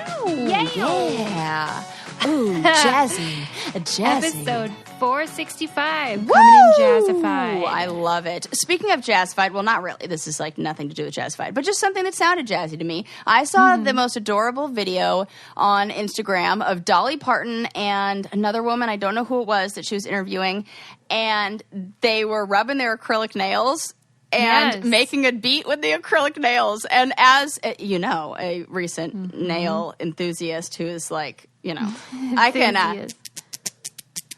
Wow. Yay. Yeah. Ooh, jazzy. Jazzy. Episode 465. Woo! Coming in jazzified. I love it. Speaking of jazzified, well, not really. This is like nothing to do with jazzified, but just something that sounded jazzy to me. I saw the most adorable video on Instagram of Dolly Parton and another woman, I don't know who it was, that she was interviewing, and they were rubbing their acrylic nails and making a beat with the acrylic nails. And as, you know, a recent nail enthusiast who is like, you know, I cannot...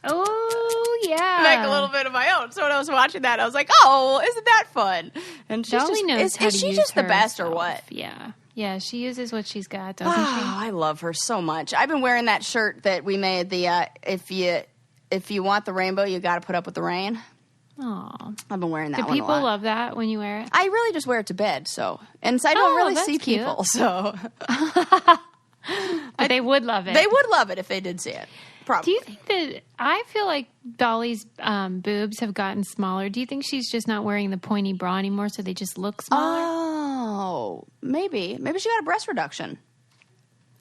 Oh, yeah. Make a little bit of my own. So when I was watching that, I was like, oh, isn't that fun? And she's Dolly just, knows how to she use just the best herself. or what? Yeah. Yeah, she uses what she's got, doesn't she? I love her so much. I've been wearing that shirt that we made, the if you want the rainbow, you got to put up with the rain. Aw. I've been wearing that Do one a people lot. love that when you wear it? I really just wear it to bed, and so I don't really that's see cute. people, so. But they would love it. They would love it if they did see it. Probably. Do you think that I feel like Dolly's boobs have gotten smaller? Do you think she's just not wearing the pointy bra anymore, so they just look smaller? Oh, maybe. Maybe she got a breast reduction.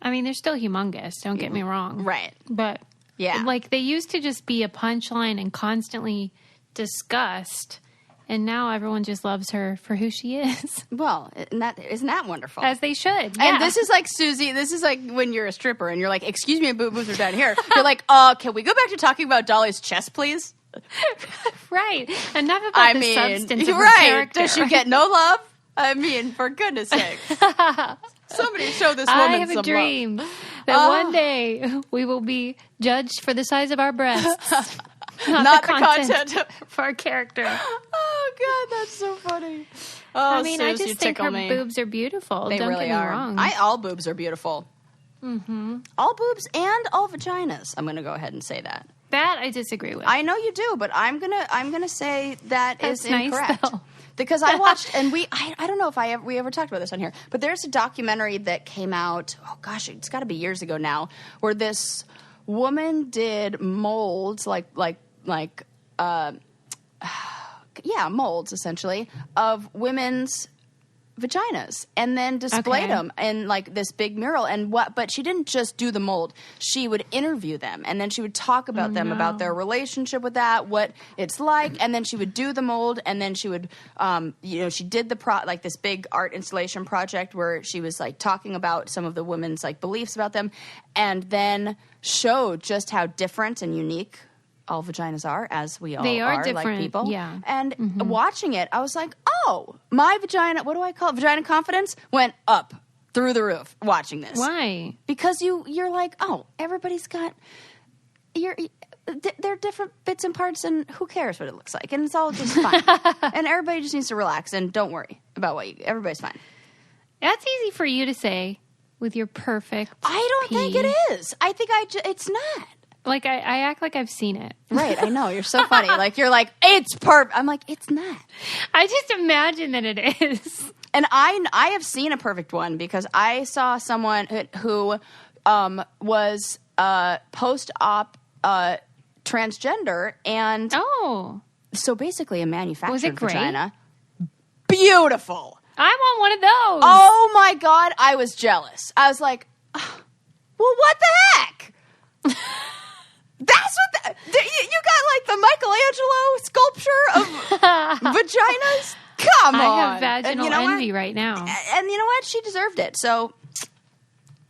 I mean, they're still humongous. Don't get me wrong. Right. But Yeah. like they used to just be a punchline and constantly discussed, and now everyone just loves her for who she is. Well, isn't that wonderful? As they should. Yeah. And this is like, Susie, this is like when you're a stripper and you're like, excuse me, boobs are down here. You're like, can we go back to talking about Dolly's chest, please? right. Enough about the substance of her right. character. Does she get no love? I mean, for goodness sake. Somebody show this woman I have a dream that one day we will be judged for the size of our breasts. Not the content for our character. Oh, God, that's so funny. Oh, I mean, I just think her boobs are beautiful. They Don't really get me are. wrong. All boobs are beautiful. Mm-hmm. All boobs and all vaginas. I'm going to go ahead and say that. That I disagree with. I know you do, but I'm gonna say that's incorrect. Nice, though. Because I watched, and I don't know if we ever talked about this on here, but there's a documentary that came out, oh gosh, it's got to be years ago now, where this woman did molds, molds essentially, of women's vaginas, and then displayed them in like this big mural. But she didn't just do the mold. She would interview them, and then she would talk about them, about their relationship with that, what it's like, and then she would do the mold, and then she would, she did this big art installation project where she was like talking about some of the women's like beliefs about them, and then showed just how different and unique all vaginas are, as we all are different, like people. Yeah. And watching it, I was like, oh, my vagina, what do I call it? Vagina confidence went up through the roof watching this. Why? Because you're like, oh, everybody's got, they're different bits and parts, and who cares what it looks like? And it's all just fine. And everybody just needs to relax and don't worry about everybody's fine. That's easy for you to say with your perfect I don't think it is. I think it's not. Like, I act like I've seen it. Right, I know. You're so funny. Like, you're like, it's perfect. I'm like, it's not. I just imagine that it is. And I have seen a perfect one because I saw someone who was post-op transgender, and so basically a manufactured vagina. Beautiful. I want one of those. Oh, my God. I was jealous. I was like, well, what the heck? That's what you got, like the Michelangelo sculpture of vaginas. Come on, I have vaginal envy right now, and you know what? She deserved it. So,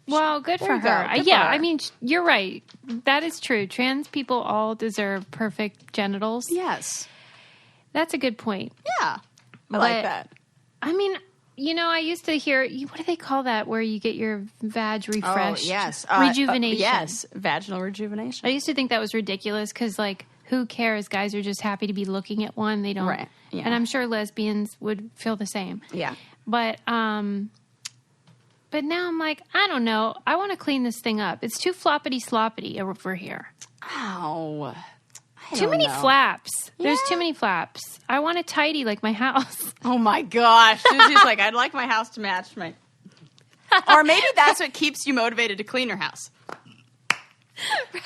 well, good for her. Yeah, I mean, you're right. That is true. Trans people all deserve perfect genitals. Yes, that's a good point. Yeah, I like that. I mean, I used to hear, what do they call that, where you get your vag refreshed? Oh, yes. Rejuvenation. Yes, vaginal rejuvenation. I used to think that was ridiculous because, like, who cares? Guys are just happy to be looking at one. They don't. Right. Yeah. And I'm sure lesbians would feel the same. Yeah. But now I'm like, I don't know. I want to clean this thing up. It's too floppity sloppity over here. Ow. Too many flaps. Yeah. There's too many flaps. I want it tidy like my house. Oh my gosh. Susie's like, I'd like my house to match my... Or maybe that's what keeps you motivated to clean your house.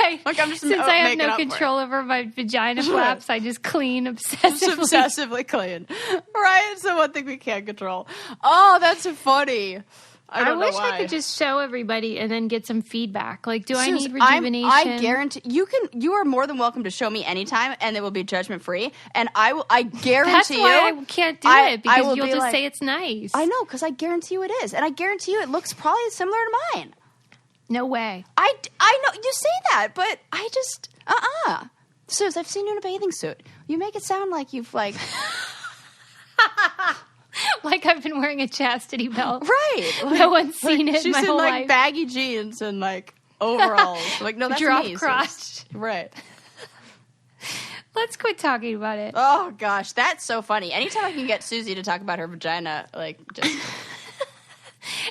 Right. Like, I'm just Since I have no control over my vagina flaps, I just clean obsessively. Just obsessively clean. Right? So one thing we can't control. Oh, that's so funny. I wish I could just show everybody and then get some feedback. Like, do I need rejuvenation? I guarantee you are more than welcome to show me anytime, and it will be judgment free. And I guarantee That's why I can't do it, because you'll just say it's nice. I know, because I guarantee you it is, and I guarantee you it looks probably similar to mine. No way. I know you say that, but I just Suze, I've seen you in a bathing suit. You make it sound like you've like. Like I've been wearing a chastity belt. Right. Like, no one's seen it in my whole life. She's in, baggy jeans and, overalls. Like, no, that's drop me. crotch. Right. Let's quit talking about it. Oh, gosh. That's so funny. Anytime I can get Susie to talk about her vagina, just...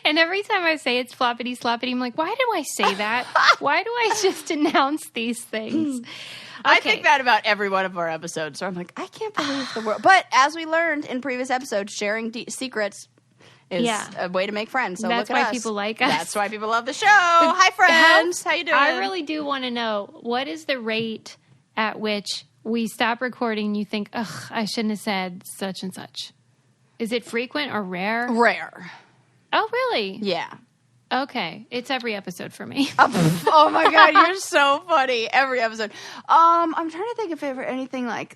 And every time I say it's floppity, sloppity, I'm like, why do I say that? Why do I just announce these things? Okay. I think that about every one of our episodes. So I'm like, I can't believe the world. But as we learned in previous episodes, sharing secrets is a way to make friends. So that's look at why people like us. That's why people love the show. Hi, friends. How you doing? I really do want to know, what is the rate at which we stop recording and you think, ugh, I shouldn't have said such and such? Is it frequent or rare? Rare. Oh, really? Yeah. Okay. It's every episode for me. Oh my God, you're so funny. Every episode. I'm trying to think if ever anything like,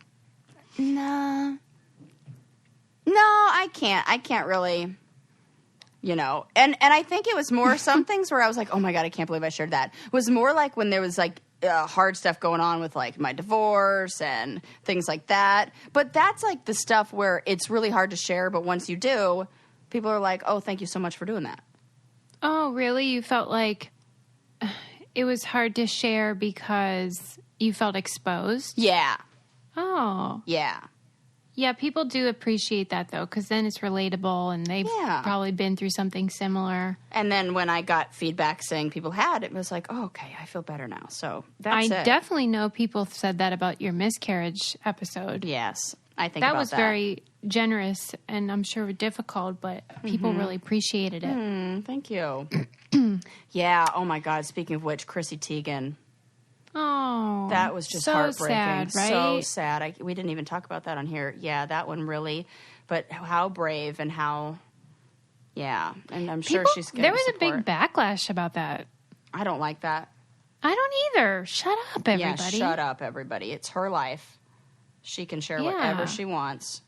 no, I can't really, and I think it was more some things where I was like, oh my God, I can't believe I shared that. It was more like when there was hard stuff going on with my divorce and things like that. But that's the stuff where it's really hard to share. But once you do, people are like, oh, thank you so much for doing that. Oh, really? You felt like it was hard to share because you felt exposed? Yeah. Oh. Yeah. Yeah, people do appreciate that, though, because then it's relatable, and they've probably been through something similar. And then when I got feedback saying people had, it was like, oh, okay, I feel better now. So that's I definitely know people said that about your miscarriage episode. Yes, I think that was very generous, and I'm sure difficult, but people really appreciated it. Thank you. Yeah, oh my God, speaking of which, Chrissy Teigen. Oh, that was just so heartbreaking. Sad, right? So sad. We didn't even talk about that on here. Yeah, that one really. But how brave and how, and I'm sure she's getting There was support. a big backlash about that. I don't like that. I don't either. Shut up, everybody. Yeah, shut up, everybody. It's her life. She can share whatever she wants.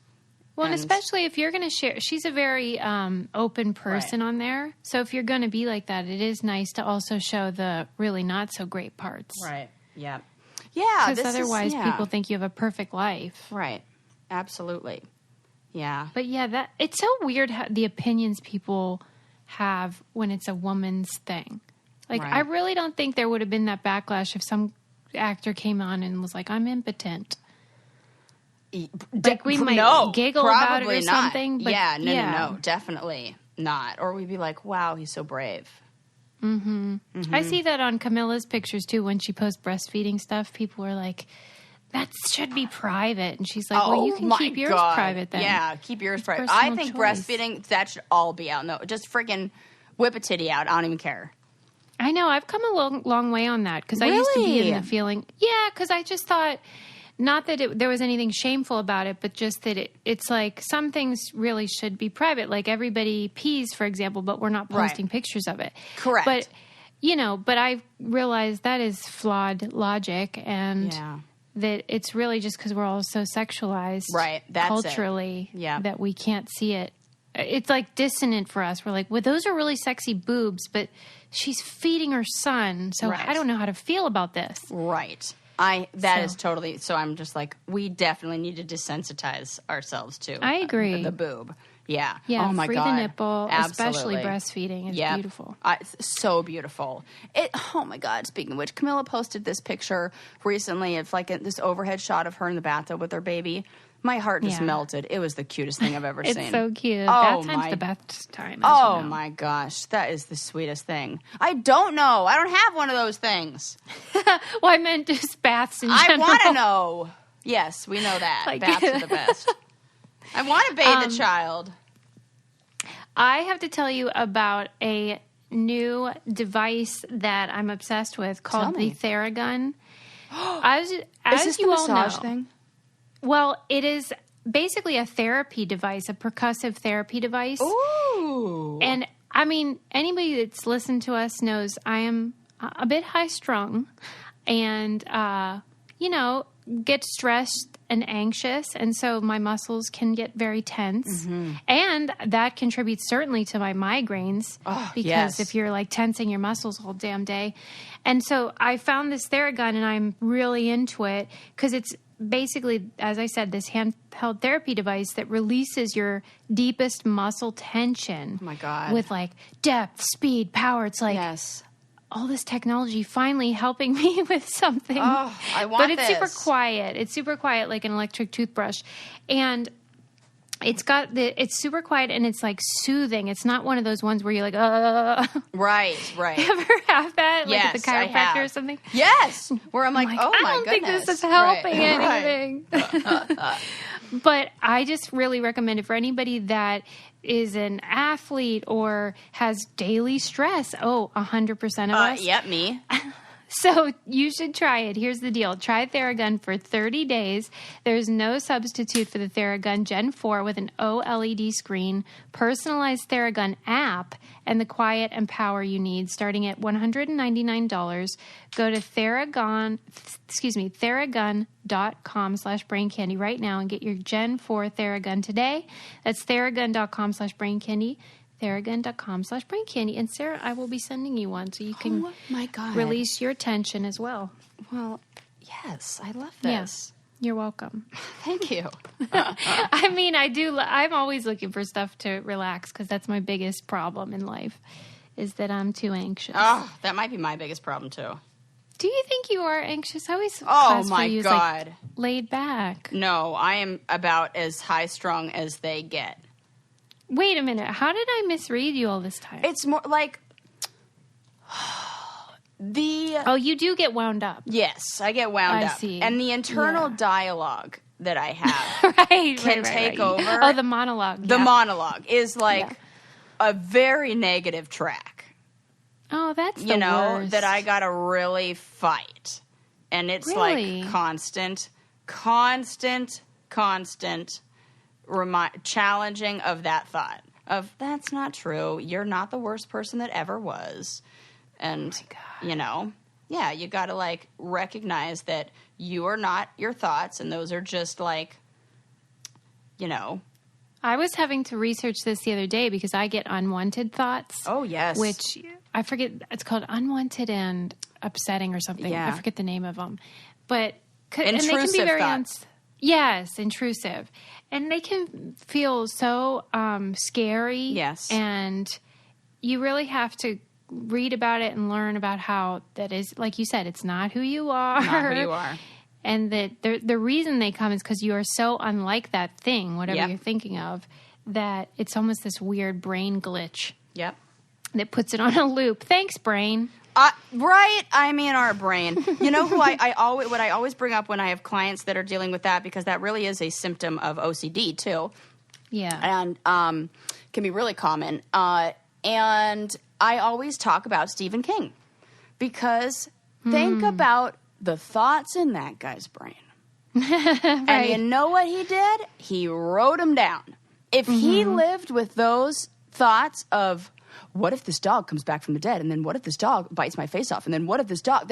Well, and especially if you're going to share, she's a very open person on there. So if you're going to be like that, it is nice to also show the really not so great parts. Right. Yeah. Yeah. Because otherwise people think you have a perfect life. Right. Absolutely. Yeah. But it's so weird how the opinions people have when it's a woman's thing. Like, I really don't think there would have been that backlash if some actor came on and was like, I'm impotent. Like, we might giggle about it or something. But no, definitely not. Or we'd be like, wow, he's so brave. Mm-hmm. I see that on Camilla's pictures, too. When she posts breastfeeding stuff, people are like, that should be private. And she's like, well, you can keep yours private then. Yeah, keep yours private. I think breastfeeding, that should all be out. No, just freaking whip a titty out. I don't even care. I know. I've come a long way on that because I used to be in the feeling. Yeah, because I just thought... Not that there was anything shameful about it, but just that it's like some things really should be private. Like everybody pees, for example, but we're not posting pictures of it. Correct. But, but I realized that is flawed logic and that it's really just because we're all so sexualized culturally that we can't see it. It's like dissonant for us. We're like, well, those are really sexy boobs, but she's feeding her son, so I don't know how to feel about this. Right. That is totally, so I'm just like, we definitely need to desensitize ourselves to I agree. The boob. Yeah. Yeah. Oh my free God. the nipple, Absolutely. especially breastfeeding is beautiful. It's so beautiful. Oh my God. Speaking of which, Camilla posted this picture recently. It's like this overhead shot of her in the bathtub with her baby. My heart just melted. It was the cutest thing I've ever seen. It's so cute. That time's the best time. Oh my gosh. That is the sweetest thing. I don't know. I don't have one of those things. Well, I meant just baths in general. I want to know. Yes, we know that. Baths are the best. I want to bathe the child. I have to tell you about a new device that I'm obsessed with called the Theragun. As is this you the all massage know, thing? Well, it is basically a therapy device, a percussive therapy device. Ooh. And I mean, anybody that's listened to us knows I am a bit high-strung and, get stressed and anxious. And so my muscles can get very tense. Mm-hmm. And that contributes certainly to my migraines because if you're like tensing your muscles all damn day. And so I found this Theragun and I'm really into it because it's basically, as I said, this handheld therapy device that releases your deepest muscle tension. Oh, my God. With like depth, speed, power. It's like all this technology finally helping me with something. Oh, I want this. But it's super quiet. It's super quiet, like an electric toothbrush. And it's super quiet and it's like soothing. It's not one of those ones where you're like, Right. Ever have that? Like at the chiropractor or something? Yes. Where I'm like, oh my goodness. I don't think this is helping anything. But I just really recommend it for anybody that is an athlete or has daily stress. 100% of us. Yep, me. So you should try it. Here's the deal. Try Theragun for 30 days. There's no substitute for the Theragun Gen 4 with an OLED screen, personalized Theragun app, and the quiet and power you need, starting at $199. Go to Theragun.com/braincandy right now and get your Gen 4 Theragun today. That's Theragun.com/braincandy. Theragun.com/braincandy. And Sarah, I will be sending you one so you can release your tension as well. Well, yes, I love this. Yeah, you're welcome. Thank you. I mean, I'm always looking for stuff to relax because that's my biggest problem in life is that I'm too anxious. Oh, that might be my biggest problem too. Do you think you are anxious? I always my God. Like, laid back. No, I am about as high strung as they get. Wait a minute. How did I misread you all this time? It's more like you do get wound up. Yes, I get wound up. I see. And the internal dialogue that I have can take over. Oh, the monologue. The monologue is like a very negative track. Oh, that's the worst. That I gotta really fight. And it's like constant challenging of that thought of that's not true. You're not the worst person that ever was. And, you got to like recognize that you are not your thoughts. And those are just like, I was having to research this the other day because I get unwanted thoughts. Oh, yes. Which I forget. It's called unwanted and upsetting or something. Yeah. I forget the name of them. But intrusive and they can be very thoughts. Yes, intrusive. And they can feel so scary. Yes. And you really have to read about it and learn about how that is, like you said, it's not who you are. Not who you are. And that the reason they come is because you are so unlike that thing, whatever you're thinking of, that it's almost this weird brain glitch. Yep. That puts it on a loop. Thanks, brain. Right? I mean, our brain. You know who what I always bring up when I have clients that are dealing with that, because that really is a symptom of OCD too. Yeah. And can be really common. And I always talk about Stephen King, because think about the thoughts in that guy's brain. Right. And you know what he did? He wrote them down. If he lived with those thoughts of, what if this dog comes back from the dead? And then what if this dog bites my face off? And then what if this dog...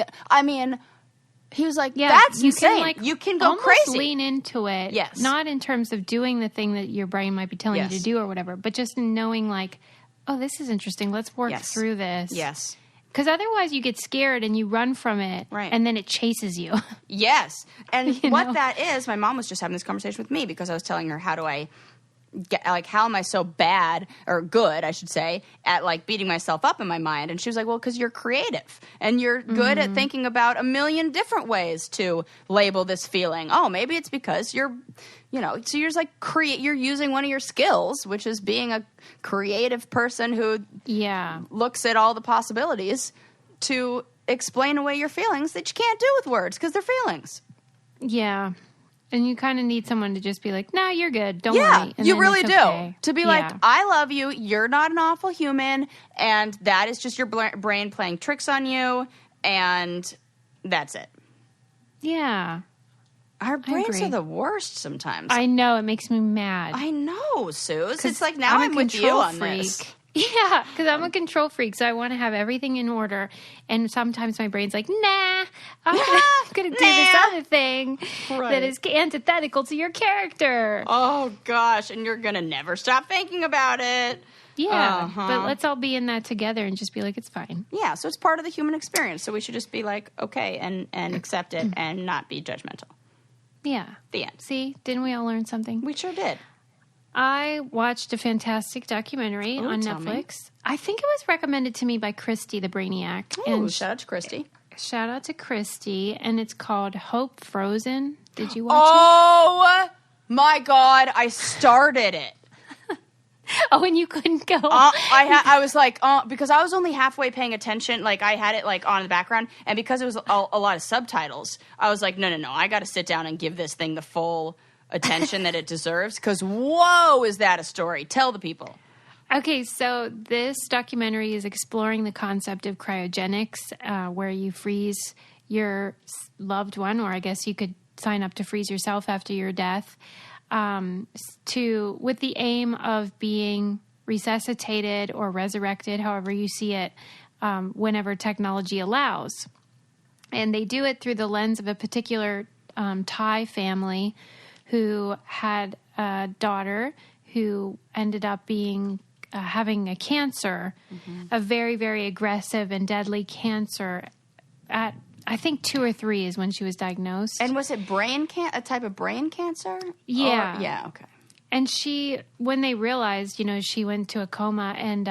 he was like, that's insane. You can go crazy. Lean into it. Yes. Not in terms of doing the thing that your brain might be telling you to do or whatever, but just in knowing like, oh, this is interesting. Let's work through this. Yes. Because otherwise you get scared and you run from it. Right. And then it chases you. Yes. And what that is, my mom was just having this conversation with me because I was telling her, how am I so bad, or good, I should say, at like beating myself up in my mind? And she was like, well, because you're creative and you're good at thinking about a million different ways to label this feeling. Oh, maybe it's because you're just like you're using one of your skills, which is being a creative person who looks at all the possibilities to explain away your feelings that you can't do with words because they're feelings. Yeah. And you kind of need someone to just be like, no, you're good. Don't worry. And you really do. Okay. To be like, I love you. You're not an awful human. And that is just your brain playing tricks on you. And that's it. Yeah. Our brains are the worst sometimes. I know. It makes me mad. I know, Suze. It's like, now I'm with you on this. Yeah, because I'm a control freak, so I want to have everything in order. And sometimes my brain's like, nah, I'm going to do this other thing that is antithetical to your character. Oh, gosh, and you're going to never stop thinking about it. Yeah, but let's all be in that together and just be like, it's fine. Yeah, so it's part of the human experience, so we should just be like, okay, and accept it and not be judgmental. Yeah. The end. See, didn't we all learn something? We sure did. I watched a fantastic documentary on Netflix. I think it was recommended to me by Christy, the Brainiac. And shout out to Christy. Shout out to Christy. And it's called Hope Frozen. Did you watch it? Oh, my God. I started it. Oh, and you couldn't go. I was like, because I was only halfway paying attention. Like, I had it, like, on the background. And because it was a lot of subtitles, I was like, no. I got to sit down and give this thing the full attention that it deserves, because whoa, is that a story? Tell the people. Okay, so this documentary is exploring the concept of cryogenics, where you freeze your loved one, or I guess you could sign up to freeze yourself after your death, with the aim of being resuscitated or resurrected, however you see it, whenever technology allows. And they do it through the lens of a particular Thai family who had a daughter who ended up being having a cancer, a very, very aggressive and deadly cancer. At I think 2 or 3 is when she was diagnosed. And was it a type of brain cancer? Yeah. Yeah, okay. And when they realized, she went to a coma, and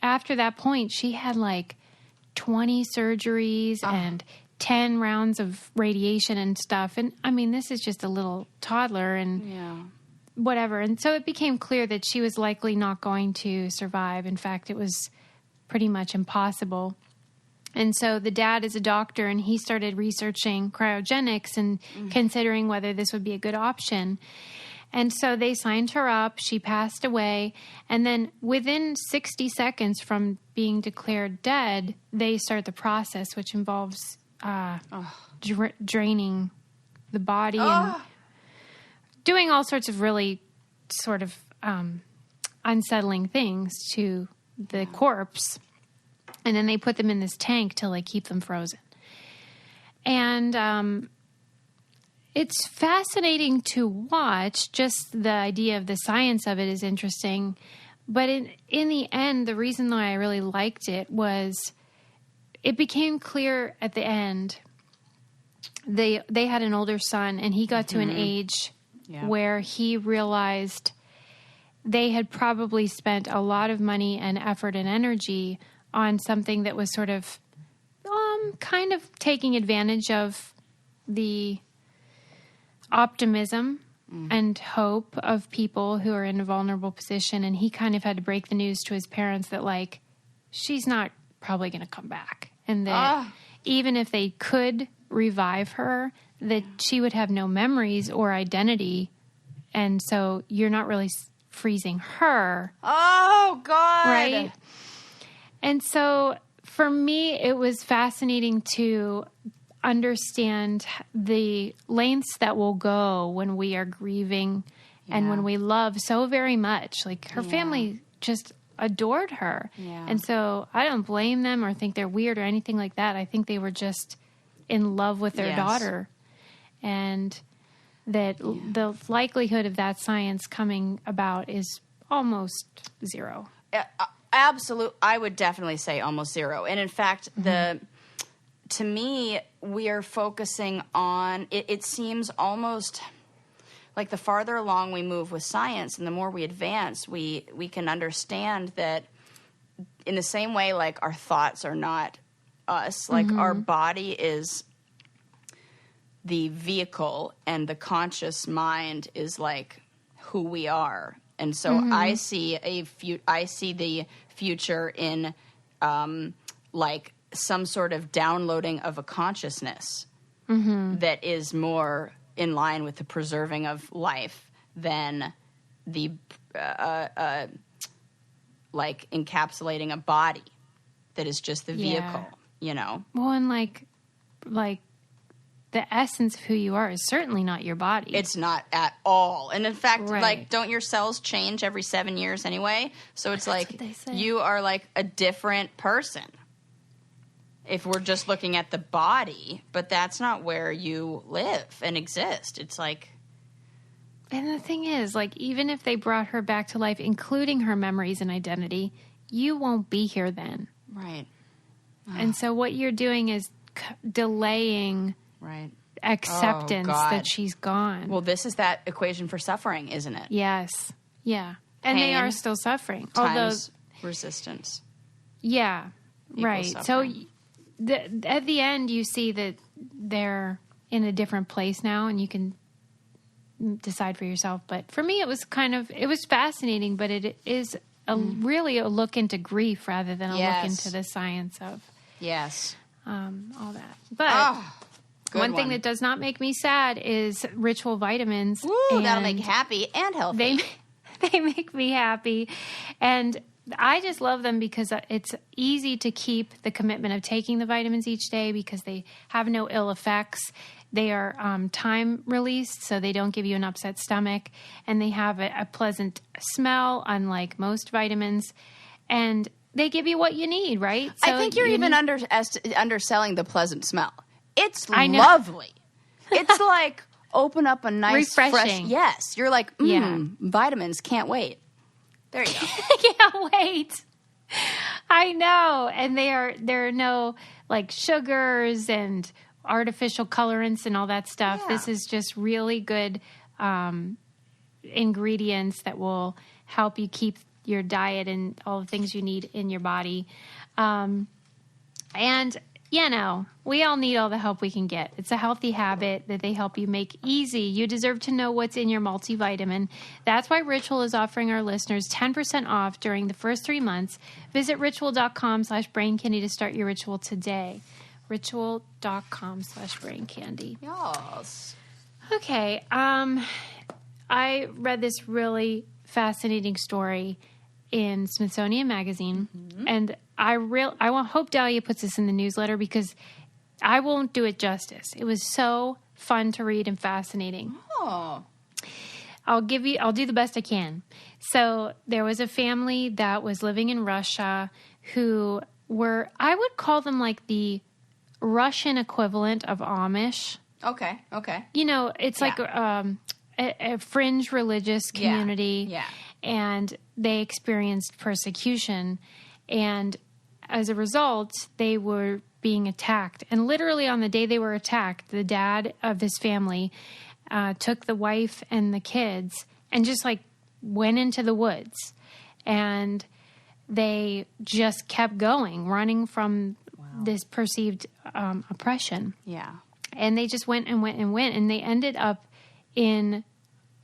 after that point, she had like 20 surgeries and 10 rounds of radiation and stuff. And I mean, this is just a little toddler and whatever. And so it became clear that she was likely not going to survive. In fact, it was pretty much impossible. And so the dad is a doctor, and he started researching cryogenics and considering whether this would be a good option. And so they signed her up. She passed away. And then within 60 seconds from being declared dead, they start the process, which involves draining the body and doing all sorts of really sort of unsettling things to the corpse. And then they put them in this tank till they keep them frozen. And it's fascinating to watch. Just the idea of the science of it is interesting. But in the end, the reason why I really liked it was it became clear at the end. They had an older son, and he got to an age where he realized they had probably spent a lot of money and effort and energy on something that was sort of kind of taking advantage of the optimism and hope of people who are in a vulnerable position. And he kind of had to break the news to his parents that, like, she's not probably going to come back. And that even if they could revive her, that she would have no memories or identity. And so you're not really freezing her. Oh, God. Right? And so for me, it was fascinating to understand the lengths that will go when we are grieving and when we love so very much. Like, her family just adored her. Yeah. And so I don't blame them or think they're weird or anything like that. I think they were just in love with their daughter. And that the likelihood of that science coming about is almost zero. Absolute. I would definitely say almost zero. And in fact, to me, we are focusing on, it seems almost like the farther along we move with science and the more we advance, we can understand that in the same way, like, our thoughts are not us, like our body is the vehicle and the conscious mind is like who we are. And so I see the future in like some sort of downloading of a consciousness that is more in line with the preserving of life than the like encapsulating a body that is just the vehicle, you know? Well, and like the essence of who you are is certainly not your body. It's not at all. And in fact, like, don't your cells change every 7 years anyway? So it's like you are like a different person if we're just looking at the body, but that's not where you live and exist. It's like... And the thing is, like, even if they brought her back to life, including her memories and identity, you won't be here then. Right. And so what you're doing is delaying acceptance that she's gone. Well, this is that equation for suffering, isn't it? Yes. Yeah. And they are still suffering. Times resistance. Yeah. Right. Suffering. So at the end, you see that they're in a different place now, and you can decide for yourself. But for me, it was fascinating, but it is really a look into grief rather than a look into the science of all that. But one thing that does not make me sad is ritual vitamins. Woo, that'll make you happy and healthy. They make me happy. And I just love them because it's easy to keep the commitment of taking the vitamins each day because they have no ill effects. They are time released, so they don't give you an upset stomach. And they have a pleasant smell, unlike most vitamins. And they give you what you need, right? So I think you're even underselling the pleasant smell. It's lovely. It's like open up a nice, refreshing. Yes. You're like, vitamins, can't wait. There you go. I can't wait. I know. And there are no like sugars and artificial colorants and all that stuff. Yeah. This is just really good ingredients that will help you keep your diet and all the things you need in your body. And, we all need all the help we can get. It's a healthy habit that they help you make easy. You deserve to know what's in your multivitamin. That's why Ritual is offering our listeners 10% off during the first 3 months. Visit ritual.com/braincandy to start your ritual today. Ritual.com/braincandy. Yes. Okay. I read this really fascinating story in Smithsonian Magazine, and I hope Dahlia puts this in the newsletter because I won't do it justice. It was so fun to read and fascinating. Oh. I'll do the best I can. So there was a family that was living in Russia who were, I would call them like the Russian equivalent of Amish. Okay. It's like a fringe religious community. Yeah. And they experienced persecution. And as a result, they were being attacked. And literally on the day they were attacked, the dad of this family took the wife and the kids and just like went into the woods. And they just kept going, running from this perceived oppression. Yeah. And they just went and went and went. And they ended up in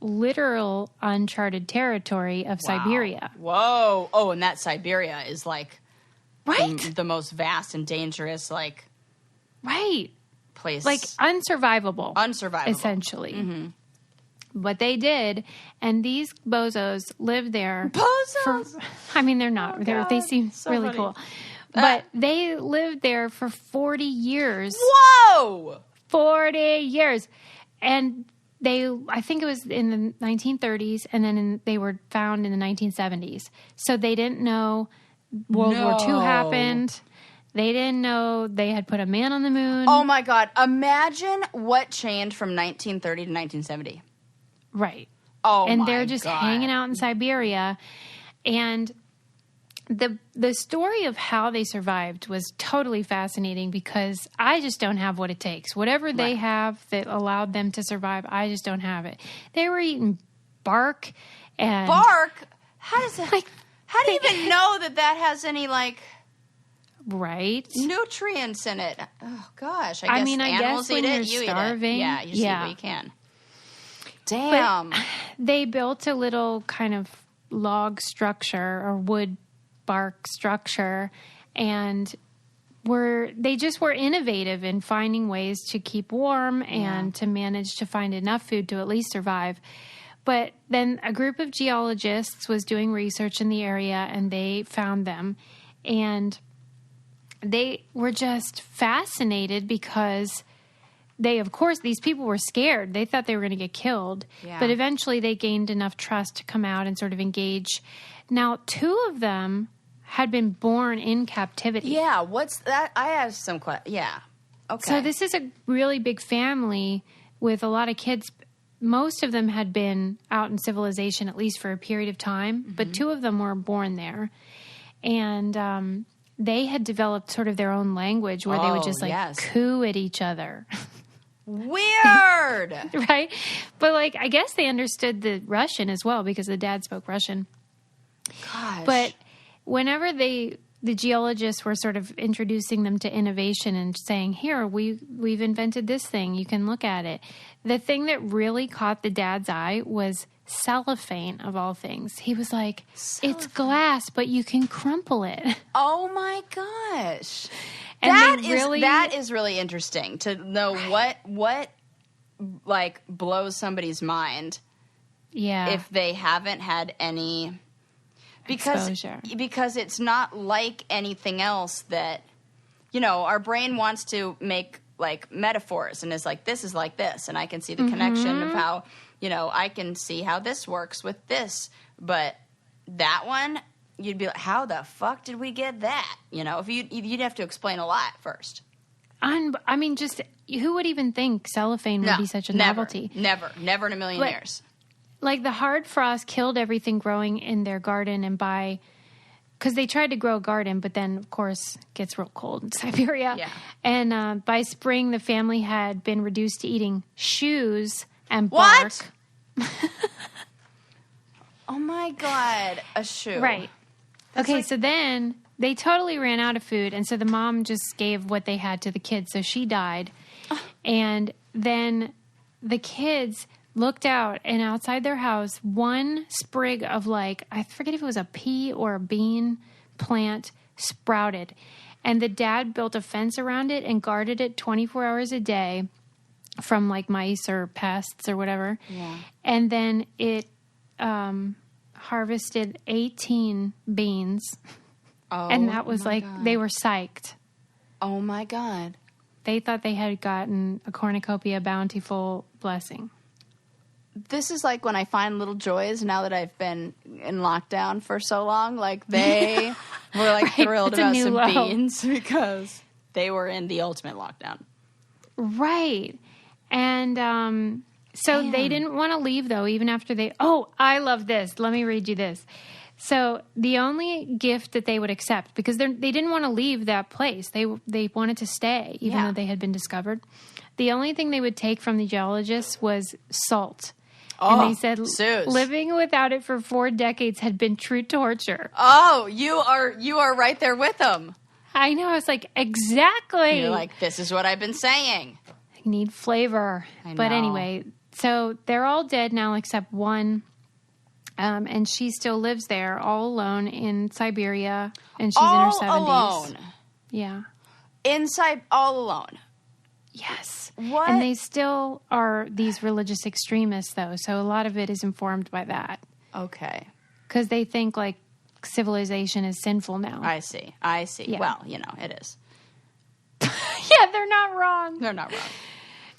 literal uncharted territory of Siberia. Whoa. Oh, and that Siberia is like the most vast and dangerous place. Like unsurvivable. Essentially. Mm-hmm. But they did, and these bozos lived there. Bozos? They're not. They seem so really cool. But they lived there for 40 years. Whoa! 40 years. And I think it was in the 1930s, and then they were found in the 1970s. So they didn't know World War II happened. They didn't know they had put a man on the moon. Oh, my God. Imagine what changed from 1930 to 1970. Right. Oh, and they're just hanging out in Siberia. And the story of how they survived was totally fascinating because I just don't have what it takes. Whatever they have that allowed them to survive, I just don't have it. They were eating bark and... Bark? How does that... how do you even know that has any, Right. nutrients in it? Oh, gosh. I guess animals eat it, you starving, eat it. Yeah, you see what you can. Damn. But they built a little kind of log structure or wood bark structure, and they just were innovative in finding ways to keep warm and to manage to find enough food to at least survive. But then a group of geologists was doing research in the area, and they found them, and they were just fascinated because of course, these people were scared. They thought they were going to get killed. Yeah. But eventually they gained enough trust to come out and sort of engage. Now, 2 of them had been born in captivity. Yeah, what's that? I have some questions. Yeah. Okay. So this is a really big family with a lot of kids. Most of them had been out in civilization, at least for a period of time, but 2 of them were born there. And they had developed sort of their own language where they would just coo at each other. Weird. Right? But I guess they understood the Russian as well because the dad spoke Russian. Gosh. But whenever the geologists were sort of introducing them to innovation and saying, here, we've invented this thing, you can look at it. The thing that really caught the dad's eye was cellophane, of all things. He was like, it's glass, but you can crumple it. Oh my gosh. And that is really interesting to know what blows somebody's mind. Yeah. If they haven't had any exposure. Because it's not like anything else that, our brain wants to make metaphors and is like, this is like this. And I can see the connection of how, I can see how this works with this. But that one, you'd be like, how the fuck did we get that? If you'd have to explain a lot first. I mean, just who would even think cellophane would be such a novelty? Never in a million years. The hard frost killed everything growing in their garden, and because they tried to grow a garden, but then, of course, it gets real cold in Siberia. Yeah. And by spring, the family had been reduced to eating shoes and bark. What? Oh, my God. A shoe. Right. Okay, so then they totally ran out of food, and so the mom just gave what they had to the kids, so she died. And then the kids looked out, and outside their house, one sprig of I forget if it was a pea or a bean plant sprouted. And the dad built a fence around it and guarded it 24 hours a day from mice or pests or whatever. Yeah. And then it harvested 18 beans. Oh, and that was God. They were psyched. Oh my God. They thought they had gotten a cornucopia bountiful blessing. This is when I find little joys now that I've been in lockdown for so long. They were right. Thrilled about some beans because they were in the ultimate lockdown. Right. And so they didn't want to leave, though, even after I love this. Let me read you this. So the only gift that they would accept, because they didn't want to leave that place. They wanted to stay, even though they had been discovered. The only thing they would take from the geologists was salt. Oh, and they said living without it for 4 decades had been true torture. Oh, you are right there with them. I know. I was like, exactly. You're like, this is what I've been saying. I need flavor. I know. But anyway, so they're all dead now except one. And she still lives there all alone in Siberia. And she's in her 70s. All alone? Yeah. All alone? Yes. What? And they still are these religious extremists, though. So a lot of it is informed by that. Okay. Because they think civilization is sinful now. I see. Yeah. Well, it is. Yeah, they're not wrong. They're not wrong.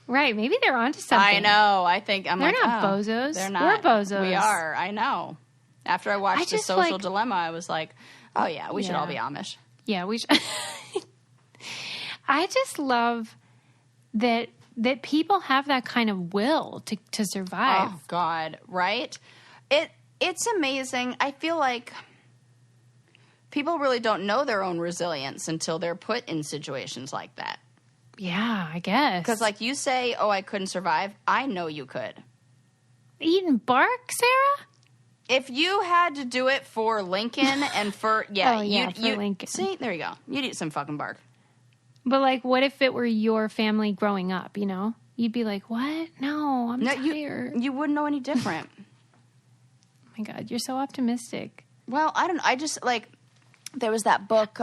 Right. Maybe they're onto something. I know. I think they're not bozos. They're not. We're bozos. We are. I know. After I watched The Social Dilemma, I was like, oh, yeah, we should all be Amish. Yeah, we should. I just love that people have that kind of will to survive. Oh, God. Right? It's amazing. I feel like people really don't know their own resilience until they're put in situations like that. Yeah, I guess. Because you say, oh, I couldn't survive. I know you could. Eating bark, Sarah? If you had to do it for Lincoln and for... Yeah, for Lincoln. See, there you go. You'd eat some fucking bark. But, what if it were your family growing up, You'd be like, what? No, I'm tired. You wouldn't know any different. Oh, my God. You're so optimistic. Well, I don't know. I just, there was that book...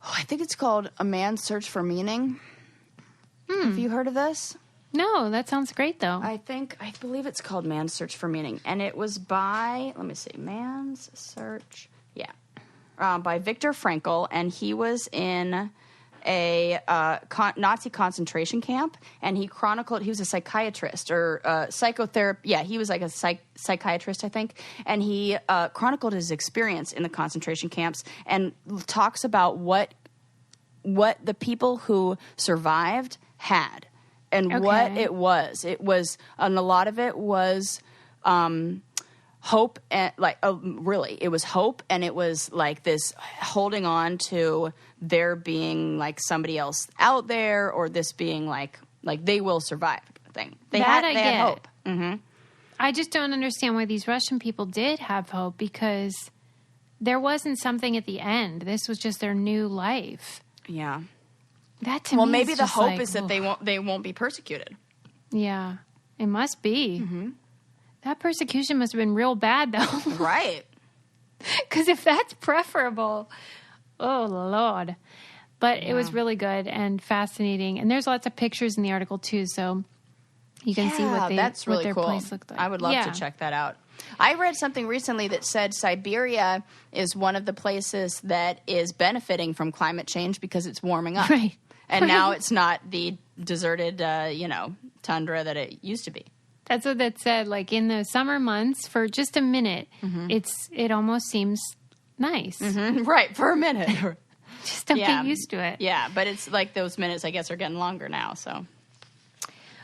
I think it's called A Man's Search for Meaning. Have you heard of this? No, that sounds great, though. I believe it's called Man's Search for Meaning. And it was by, let me see, Man's Search, by Viktor Frankl. And he was in a Nazi concentration camp, and he was a psychiatrist or psychotherapist. Yeah, he was like a psychiatrist, I think, and he chronicled his experience in the concentration camps and talks about what the people who survived had and what it was. It was, and a lot of it was hope, and really, it was hope, and it was like this holding on to there being like somebody else out there, or this being like they will survive thing. They had hope. Mm-hmm. I just don't understand why these Russian people did have hope, because there wasn't something at the end. This was just their new life. Yeah. That to me, maybe the hope is that they won't be persecuted. Yeah, it must be. Mm-hmm. That persecution must have been real bad, though. Right. Because if that's preferable, oh, Lord. But it was really good and fascinating. And there's lots of pictures in the article, too, so you can see what their place looked like. I would love to check that out. I read something recently that said Siberia is one of the places that is benefiting from climate change because it's warming up. Right. And now it's not the deserted, tundra that it used to be. That's what that said. Like in the summer months, for just a minute, it almost seems nice. Mm-hmm. Right, for a minute. Just don't get used to it. Yeah, but it's like those minutes, I guess, are getting longer now. So,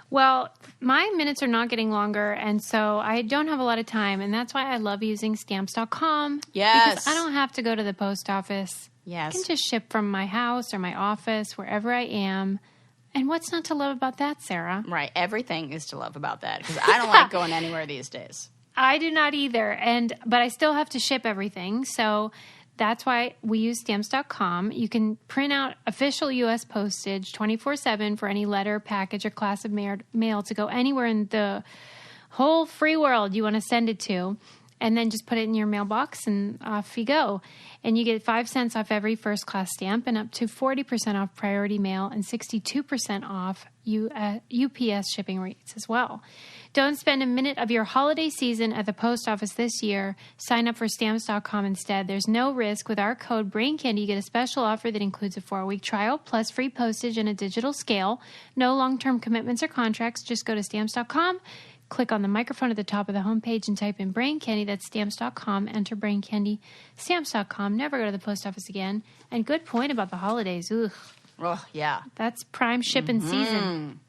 well, my minutes are not getting longer, and so I don't have a lot of time, and that's why I love using Stamps.com. Yes, because I don't have to go to the post office. Yes, I can just ship from my house or my office, wherever I am. And what's not to love about that, Sarah? Right. Everything is to love about that, because I don't like going anywhere these days. I do not either. But I still have to ship everything. So that's why we use Stamps.com. You can print out official U.S. postage 24/7 for any letter, package, or class of mail to go anywhere in the whole free world you want to send it to. And then just put it in your mailbox and off you go. And you get 5 cents off every first class stamp and up to 40% off priority mail and 62% off UPS shipping rates as well. Don't spend a minute of your holiday season at the post office this year. Sign up for Stamps.com instead. There's no risk. With our code BRAINCANDY, you get a special offer that includes a 4-week trial plus free postage and a digital scale. No long-term commitments or contracts. Just go to Stamps.com. Click on the microphone at the top of the homepage and type in Brain Candy. That's Stamps.com. Enter Brain Candy. Stamps.com. Never go to the post office again. And good point about the holidays. Ugh. Oh, yeah. That's prime shipping season.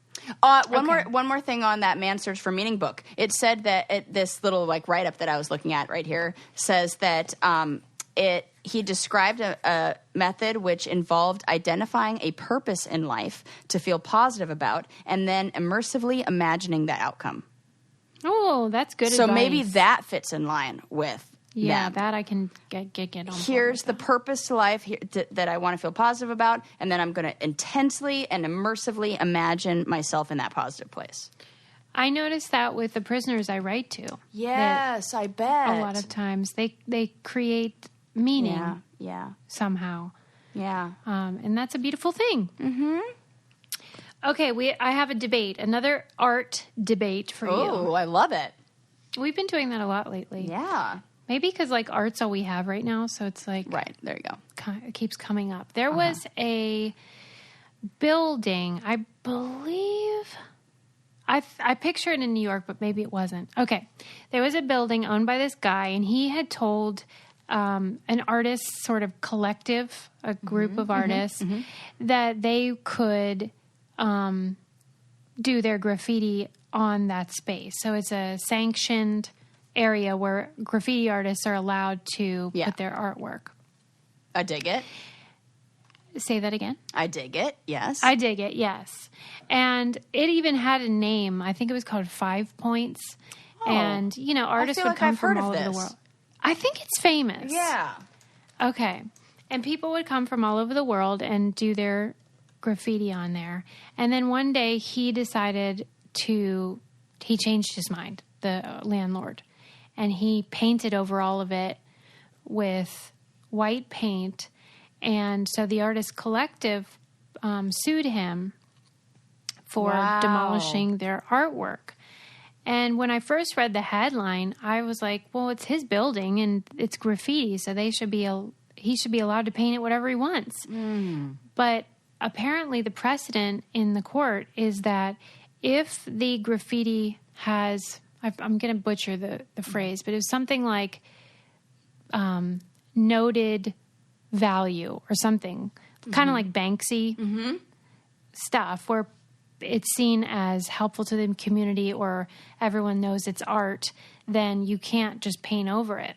One more thing on that Man Search for Meaning book. It said that this little write-up that I was looking at right here says that he described a method which involved identifying a purpose in life to feel positive about and then immersively imagining the outcome. Oh, that's good so advice. Maybe that fits in line with them. That I can get on board. Here's the purpose to life that I want to feel positive about, and then I'm going to intensely and immersively imagine myself in that positive place. I noticed that with the prisoners I write to. Yes, I bet. A lot of times they create meaning somehow. Yeah. And that's a beautiful thing. Mm-hmm. Okay, I have a debate, another art debate for you. Oh, I love it. We've been doing that a lot lately. Yeah. Maybe because art's all we have right now, so it's right, there you go. It keeps coming up. There was a building, I believe, I picture it in New York, but maybe it wasn't. Okay, there was a building owned by this guy, and he had told an artist sort of collective, a group of artists, that they could do their graffiti on that space. So it's a sanctioned area where graffiti artists are allowed to put their artwork. I dig it. Say that again. I dig it, yes. I dig it, yes. And it even had a name. I think it was called 5 Points. Oh, and, artists would come from all over the world. I think it's famous. Yeah. Okay. And people would come from all over the world and do their graffiti on there. And then one day he changed his mind, the landlord. And he painted over all of it with white paint. And so the artist collective sued him for demolishing their artwork. And when I first read the headline, I was like, well, it's his building and it's graffiti, so he should be allowed to paint it whatever he wants. But apparently the precedent in the court is that if the graffiti has, I'm going to butcher the phrase, but it was something like noted value or something, kind of like Banksy stuff, where it's seen as helpful to the community or everyone knows it's art, then you can't just paint over it.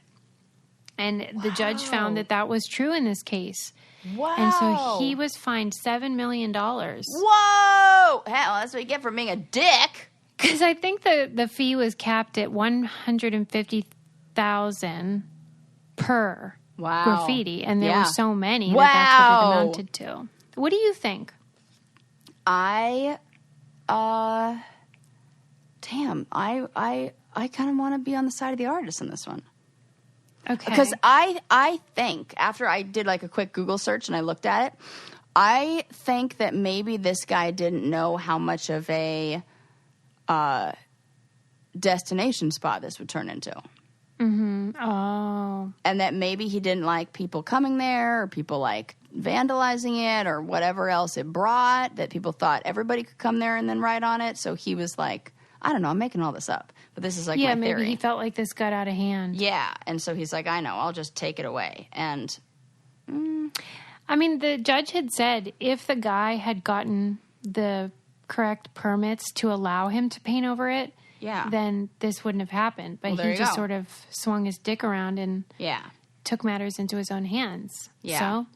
And the judge found that was true in this case. Wow. And so he was fined $7 million. Whoa! Hell, that's what you get for being a dick. Because I think the fee was capped at $150,000 per graffiti. And there were so many that's what it amounted to. What do you think? I kind of want to be on the side of the artist in this one. Okay. Because I think, after I did like a quick Google search and I looked at it, I think that maybe this guy didn't know how much of a destination spot this would turn into. Mm-hmm. Oh. And that maybe he didn't like people coming there or people like vandalizing it or whatever else it brought, that people thought everybody could come there and then write on it. So he was like, I don't know, I'm making all this up, but this is like my theory. Yeah, maybe he felt like this got out of hand. Yeah, and so he's like, I know, I'll just take it away. And I mean, the judge had said if the guy had gotten the correct permits to allow him to paint over it, then this wouldn't have happened. But he just sort of swung his dick around and took matters into his own hands. Yeah. So,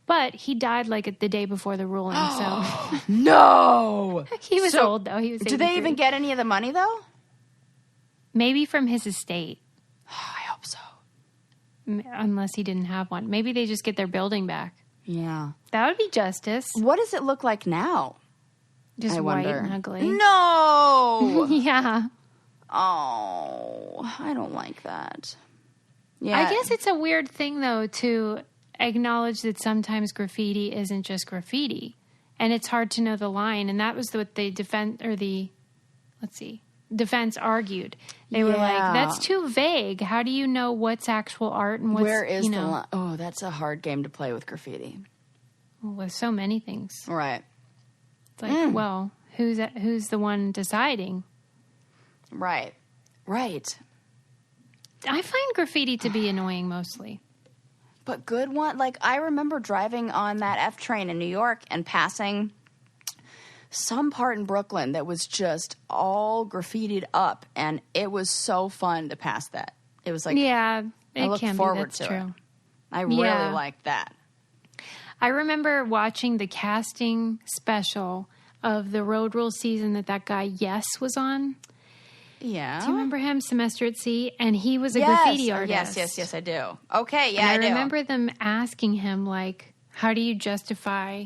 but he died like the day before the ruling. So no, he was old though. He was. 83. Did they even get any of the money though? Maybe from his estate. I hope so. Unless he didn't have one. Maybe they just get their building back. Yeah, that would be justice. What does it look like now? Just white and ugly. No. Yeah. Oh, I don't like that. Yeah. I guess it's a weird thing, though, to acknowledge that sometimes graffiti isn't just graffiti. And it's hard to know the line. And that was what the defense argued. They were like, that's too vague. How do you know what's actual art and what's, where is the line? Oh, that's a hard game to play with graffiti. Well, with so many things. Right. It's like, well, who's the one deciding? Right. Right. I find graffiti to be annoying mostly. But good one. Like, I remember driving on that F train in New York and passing some part in Brooklyn that was just all graffitied up. And it was so fun to pass that. It was like, yeah, I look forward to it. I really liked that. I remember watching the casting special of the Road Rules season that guy Yes was on. Yeah. Do you remember him, Semester at Sea? And he was a graffiti artist. Yes, I do. Okay, yeah, and I remember them asking him, like, how do you justify,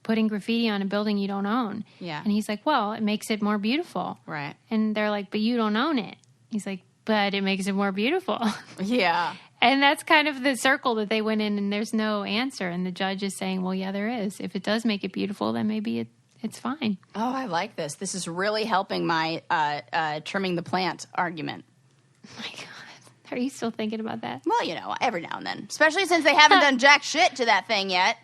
putting graffiti on a building you don't own? Yeah. And he's like, well, it makes it more beautiful. Right. And they're like, but you don't own it. He's like, but it makes it more beautiful. Yeah. And that's kind of the circle that they went in, and there's no answer. And the judge is saying, well, yeah, there is. If it does make it beautiful, then maybe it's fine. Oh, I like this. This is really helping my trimming the plant argument. Oh, my God. Are you still thinking about that? Well, every now and then. Especially since they haven't done jack shit to that thing yet.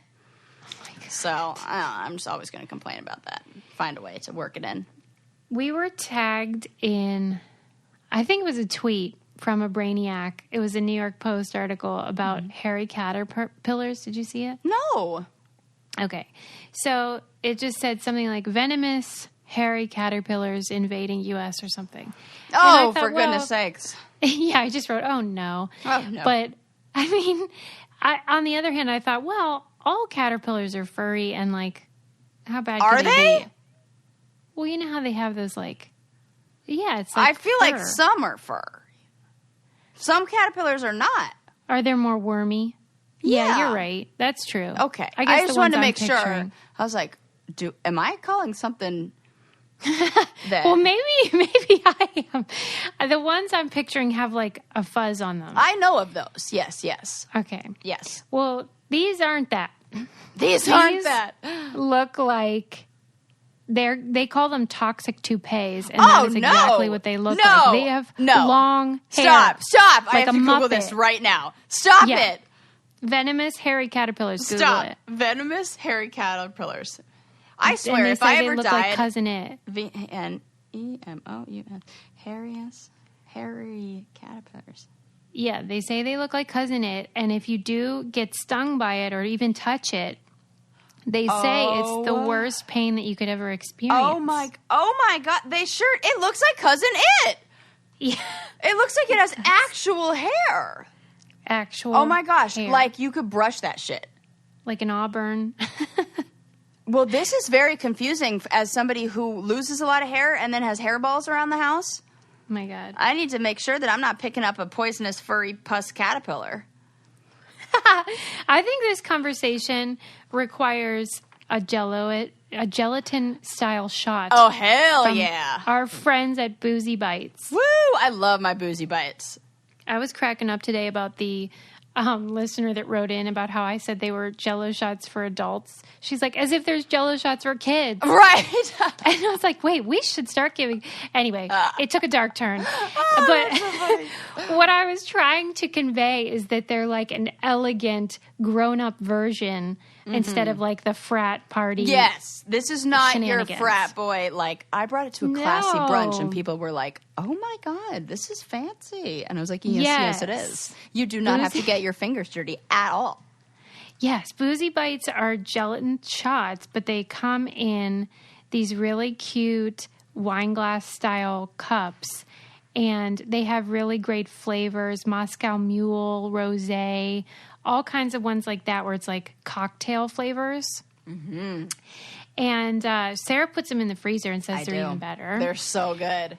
Oh, my God. So, I'm just always going to complain about that. Find a way to work it in. We were tagged in, I think it was a tweet from a Brainiac. It was a New York Post article about hairy caterpillars. Did you see it? No. Okay. So it just said something like venomous hairy caterpillars invading U.S. or something. Oh, for goodness sakes. Yeah, I just wrote, oh, no. Oh, no. But, I mean, on the other hand, I thought, well, all caterpillars are furry and, like, how bad are could they be? Well, you know how they have those, like, yeah, it's like I feel fur. like some are fur. Some caterpillars are not. Are they more wormy? Yeah, you're right. That's true. Okay. I guess just wanted to make sure. I was like, am I calling something that... Well, maybe I am. The ones I'm picturing have like a fuzz on them. I know of those. Yes. Okay. Yes. Well, these aren't that. These aren't that. Look like... They call them toxic toupees, and that is exactly what they look like. They have long hair. Stop. Like I have to Google this right now. Stop it. Venomous hairy caterpillars. Google Stop. it. Venomous hairy caterpillars. I swear, if I ever look died, like Cousin It. VNEMOUN. Hairy caterpillars. Yeah, they say they look like Cousin It, and if you do get stung by it or even touch it, they say it's the worst pain that you could ever experience. Oh my God! It looks like Cousin It. Yeah, it looks like it has actual hair. Oh my gosh! Hair. Like you could brush that shit. Like an auburn. Well, this is very confusing as somebody who loses a lot of hair and then has hairballs around the house. Oh my God. I need to make sure that I'm not picking up a poisonous furry pus caterpillar. I think this conversation requires a gelatin-style shot. Oh, hell yeah. Our friends at Boozy Bites. Woo! I love my Boozy Bites. I was cracking up today about the listener that wrote in about how I said they were Jell-O shots for adults. She's like, as if there's Jell-O shots for kids. Right. And I was like, wait, we should start giving... Anyway, it took a dark turn. But what I was trying to convey is that they're like an elegant, grown-up version instead of like the frat party. Yes. This is not your frat boy. Like, I brought it to a classy brunch and people were like, oh my God, this is fancy. And I was like, yes, it is. You do not have to get your fingers dirty at all. Yes, Boozy Bites are gelatin shots, but they come in these really cute wine glass style cups, and they have really great flavors, Moscow Mule, Rosé, all kinds of ones like that where it's like cocktail flavors. Mm-hmm. And Sarah puts them in the freezer and says they're even better. They're so good.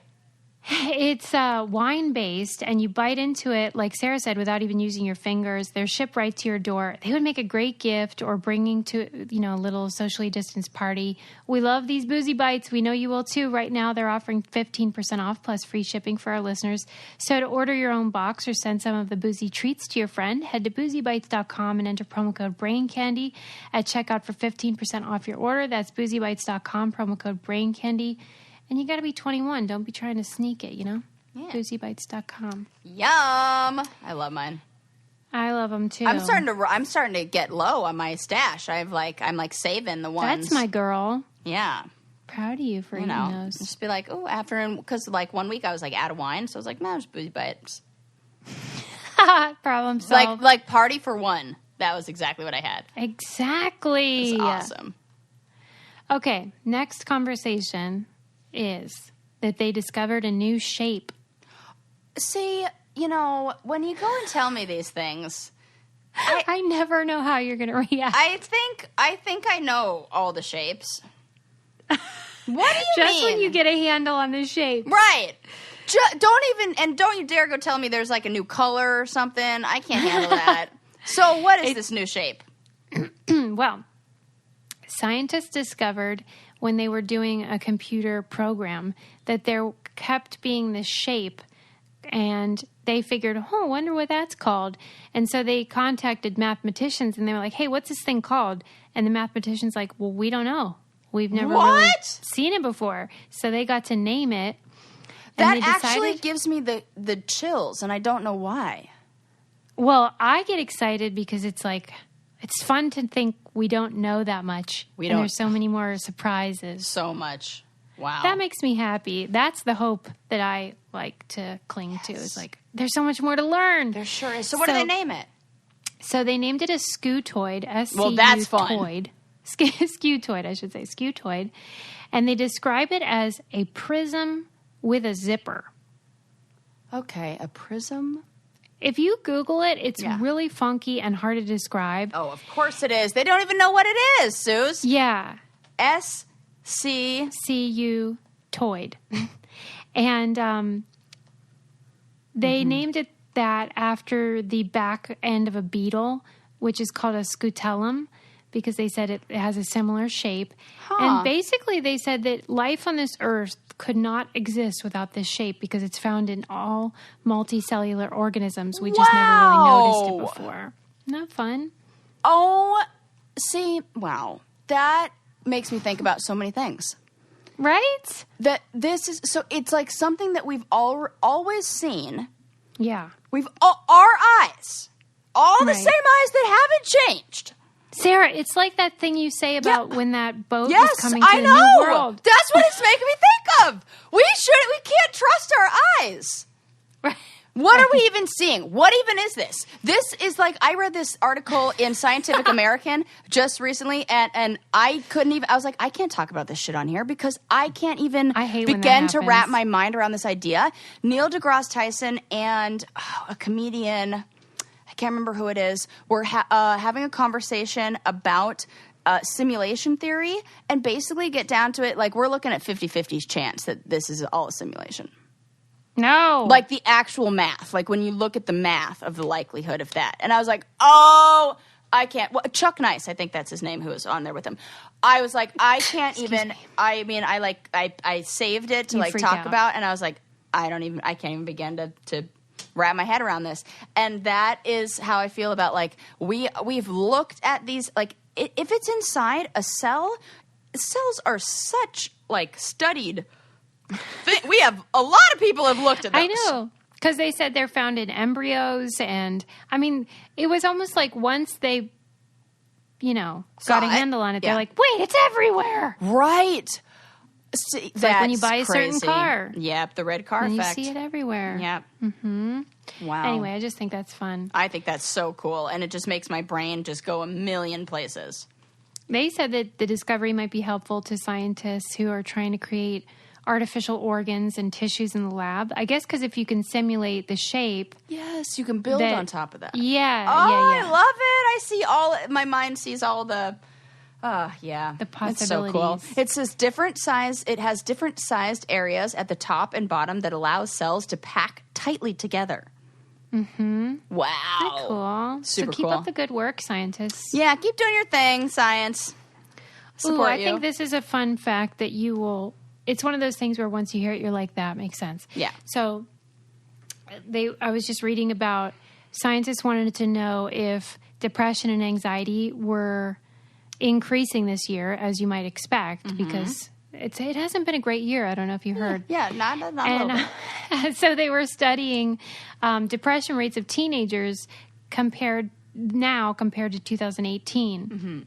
It's wine-based, and you bite into it, like Sarah said, without even using your fingers. They're shipped right to your door. They would make a great gift or bringing to, a little socially distanced party. We love these Boozy Bites. We know you will, too. Right now, they're offering 15% off plus free shipping for our listeners. So to order your own box or send some of the boozy treats to your friend, head to boozybites.com and enter promo code BRAINCANDY at checkout for 15% off your order. That's boozybites.com, promo code BRAINCANDY. And you got to be 21. Don't be trying to sneak it, Yeah. Boozybites.com. Yum. I love mine. I love them too. I'm starting to get low on my stash. I'm saving the ones. That's my girl. Yeah. Proud of you for eating those. Just be like, because like 1 week I was like out of wine, so I was like, no, just Boozy Bites. Problem solved. Like party for one. That was exactly what I had. Exactly. It was awesome. Okay, next conversation is that they discovered a new shape. See, when you go and tell me these things, I never know how you're going to react. I think I know all the shapes. What do you mean? Just when you get a handle on the shape. Right. Don't you dare go tell me there's like a new color or something. I can't handle that. So what is this new shape? Well, scientists discovered when they were doing a computer program that there kept being this shape, and they figured, wonder what that's called. And so they contacted mathematicians, and they were like, hey, what's this thing called? And the mathematician's like, well, we don't know. We've never really seen it before. So they got to name it. That actually gives me the chills, and I don't know why. Well, I get excited because it's like, it's fun to think we don't know that much. And there's so many more surprises. So much. Wow. That makes me happy. That's the hope that I like to cling to. Is like, there's so much more to learn. There sure is. So what do they name it? So they named it a scutoid. S-C-U-toid. Well, that's fun. Scutoid, I should say. Scutoid. And they describe it as a prism with a zipper. Okay, a prism. If you Google it, it's really funky and hard to describe. Oh, of course it is. They don't even know what it is, Suze. Yeah. S-C-U toid. And they named it that after the back end of a beetle, which is called a scutellum, because they said it has a similar shape. Huh. And basically they said that life on this earth could not exist without this shape because it's found in all multicellular organisms. We just never really noticed it before. Isn't that fun? Oh, see, wow. That makes me think about so many things. Right? That this is, so it's like something that we've always seen. Yeah. Our eyes all the same eyes that haven't changed. Sarah, it's like that thing you say about when that boat was coming to the new world. That's what it's making me think of. We can't trust our eyes. Right. What are we even seeing? What even is this? This is like, I read this article in Scientific American just recently, and I couldn't even, I was like, I can't talk about this shit on here because I can't even begin to wrap my mind around this idea. Neil deGrasse Tyson and a comedian, I can't remember who it is, were having a conversation about simulation theory, and basically get down to it, like, we're looking at 50-50 chance that this is all a simulation. No. Like the actual math. Like when you look at the math of the likelihood of that. And I was like, oh, I can't. Well, Chuck Nice, I think that's his name, who was on there with him. I was like, I can't even. I mean, I saved it to talk about, and I was like, I can't even begin to wrap my head around this. And that is how I feel about, like, we've looked at these, like, if it's inside a cell, cells are such, like, studied. We have a lot of people have looked at those. I know, because they said they're found in embryos, and I mean, it was almost like once they, got a handle on it, they're like, wait, it's everywhere, right? See, it's like when you buy a certain car. Yep, the red car effect. You see it everywhere. Yep. Mm-hmm. Wow. Anyway, I just think that's fun. I think that's so cool, and it just makes my brain just go a million places. They said that the discovery might be helpful to scientists who are trying to create artificial organs and tissues in the lab. I guess because if you can simulate the shape. Yes, you can build on top of that. Yeah. I love it. I see my mind sees all the, the possibilities. It's so cool. It says it has different sized areas at the top and bottom that allows cells to pack tightly together. Mm-hmm. Wow. Pretty cool. Super so keep cool. up the good work, scientists. Yeah, keep doing your thing, science. I think this is a fun fact that you will... It's one of those things where once you hear it, you're like, that makes sense. Yeah. So I was just reading about scientists wanted to know if depression and anxiety were increasing this year, as you might expect, because it hasn't been a great year. I don't know if you heard. Yeah, not a little bit. So they were studying depression rates of teenagers compared to 2018.